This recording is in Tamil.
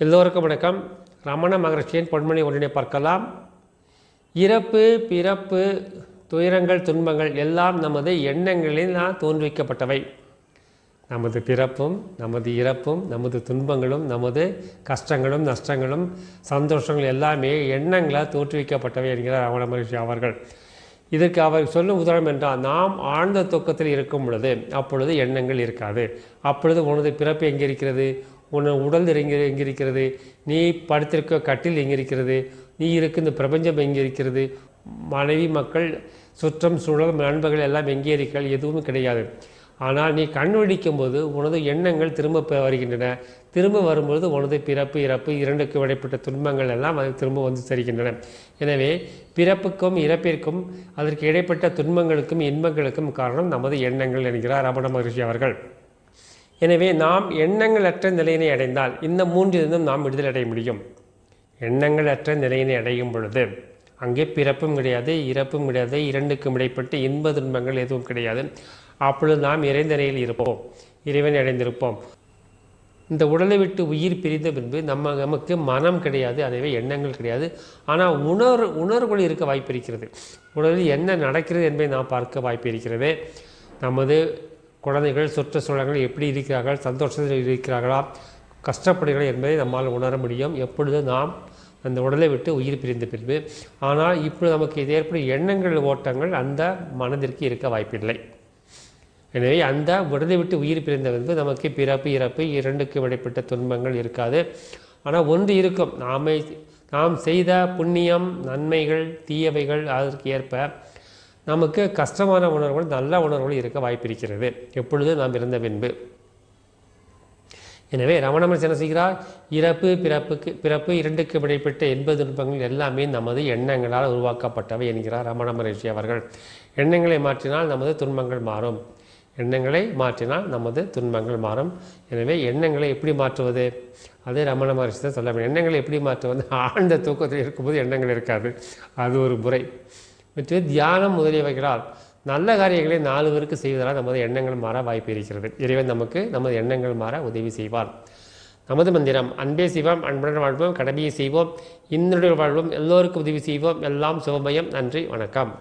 எல்லோருக்கும் வணக்கம். ரமண மகரிஷியின் பொன்மொழி ஒன்றினை பார்க்கலாம். இறப்பு, பிறப்பு, துயரங்கள், துன்பங்கள் எல்லாம் நமது எண்ணங்களில் தோன்றிக்கப்பட்டவை. நமது பிறப்பும், நமது இறப்பும், நமது துன்பங்களும், நமது கஷ்டங்களும், நஷ்டங்களும், சந்தோஷங்கள் எல்லாமே எண்ணங்களால் தோற்றுவிக்கப்பட்டவை என்கிறார் ரமண மகரிஷி அவர்கள். இதற்கு அவர் சொல்லும் உதாரணம் என்றால், நாம் ஆழ்ந்த தூக்கத்தில் இருக்கும் பொழுது அப்பொழுது எண்ணங்கள் இருக்காது. அப்பொழுது உனது பிறப்பு எங்கே இருக்கிறது, உன் உடல் எங்கே இருக்கிறது, நீ படுத்திருக்க கட்டில் எங்கே இருக்கிறது, நீ இருக்க இந்த பிரபஞ்சம் எங்கே இருக்கிறது, மனைவி மக்கள் சுற்றம் சூழல் நண்பர்கள் எல்லாம் எங்கே இருக்கிறார்கள், எதுவும் கிடையாது. ஆனால் நீ கண் விழிக்கும் போது உனது எண்ணங்கள் திரும்ப வருகின்றன. திரும்ப வரும்பொழுது உனது பிறப்பு, இறப்பு இரண்டுக்கு இடைப்பட்ட துன்பங்கள் எல்லாம் அது திரும்ப வந்து சரிகின்றன. எனவே பிறப்புக்கும் இறப்பிற்கும் அதற்கு இடைப்பட்ட துன்பங்களுக்கும் இன்பங்களுக்கும் காரணம் நமது எண்ணங்கள் என்கிறார் ரமண மகரிஷி அவர்கள். எனவே நாம் எண்ணங்களற்ற நிலையினை அடைந்தால் இந்த மூன்றிலிருந்தும் நாம் விடுதலை அடைய முடியும். எண்ணங்களற்ற நிலையினை அடையும் பொழுது அங்கே பிறப்பும் கிடையாது, இறப்பும் கிடையாது, இரண்டுக்கும் இடைப்பட்டு இன்ப துன்பங்கள் எதுவும் கிடையாது. அப்பொழுது நாம் இறைந்த நிலையில் இருப்போம், இறைவனை அடைந்திருப்போம். இந்த உடலை விட்டு உயிர் பிரிந்த பின்பு நமக்கு மனம் கிடையாது, அதே எண்ணங்கள் கிடையாது. ஆனால் உணர்வுகள் இருக்க வாய்ப்பு இருக்கிறது. உடலில் என்ன நடக்கிறது என்பதை நாம் பார்க்க வாய்ப்பு இருக்கிறது. நமது குழந்தைகள் சுற்றுச்சூழல்கள் எப்படி இருக்கிறார்கள், சந்தோஷத்தில் இருக்கிறார்களா, கஷ்டப்படுகிறார்கள் என்பதை நம்மால் உணர முடியும் எப்பொழுது நாம் அந்த உடலை விட்டு உயிர் பிரிந்த பின்பு. ஆனால் இப்பொழுது நமக்கு இது ஏற்படும் எண்ணங்கள் ஓட்டங்கள் அந்த மனதிற்கு இருக்க வாய்ப்பில்லை. எனவே அந்த உடலை விட்டு உயிர் பிரிந்த பின்பு நமக்கு பிறப்பு, இறப்பு இரண்டுக்கு இடைப்பட்ட துன்பங்கள் இருக்காது. ஆனால் ஒன்று இருக்கும், நாம் செய்த புண்ணியம், நன்மைகள், தீயவைகள் அதற்கு ஏற்ப நமக்கு கஷ்டமான உணர்வுகள், நல்ல உணர்வுகள் இருக்க வாய்ப்பிருக்கிறது எப்பொழுது நாம் இறந்த பின்பு. எனவே ரமண மகரிஷி என்ன செய்கிறார், பிறப்பு இரண்டுக்கு இடைப்பட்ட எண்பது துன்பங்கள் எல்லாமே நமது எண்ணங்களால் உருவாக்கப்பட்டவை என்கிறார் ரமண மகரிஷி அவர்கள். எண்ணங்களை மாற்றினால் நமது துன்பங்கள் மாறும். எண்ணங்களை மாற்றினால் நமது துன்பங்கள் மாறும். எனவே எண்ணங்களை எப்படி மாற்றுவது, அதே ரமண மகரிஷி தான் சொல்ல வேண்டும். எண்ணங்களை எப்படி மாற்றுவது, ஆழ்ந்த தூக்கத்தில் இருக்கும்போது எண்ணங்கள் இருக்காது, அது ஒரு முறை. மற்ற தியானம் முதலியவைகளால் நல்ல காரியங்களை 4 பேருக்கு செய்வதால் நமது எண்ணங்கள் மாற வாய்ப்பு இருக்கிறது. இறைவன் நமது எண்ணங்கள் மாற உதவி செய்வார். நமது மந்திரம் அன்பே செய்வோம், அன்புடன் வாழ்வோம், கடமையை செய்வோம், இன்னுடைய வாழ்வோம், எல்லோருக்கும் உதவி செய்வோம், எல்லாம் சுபமயம். நன்றி, வணக்கம்.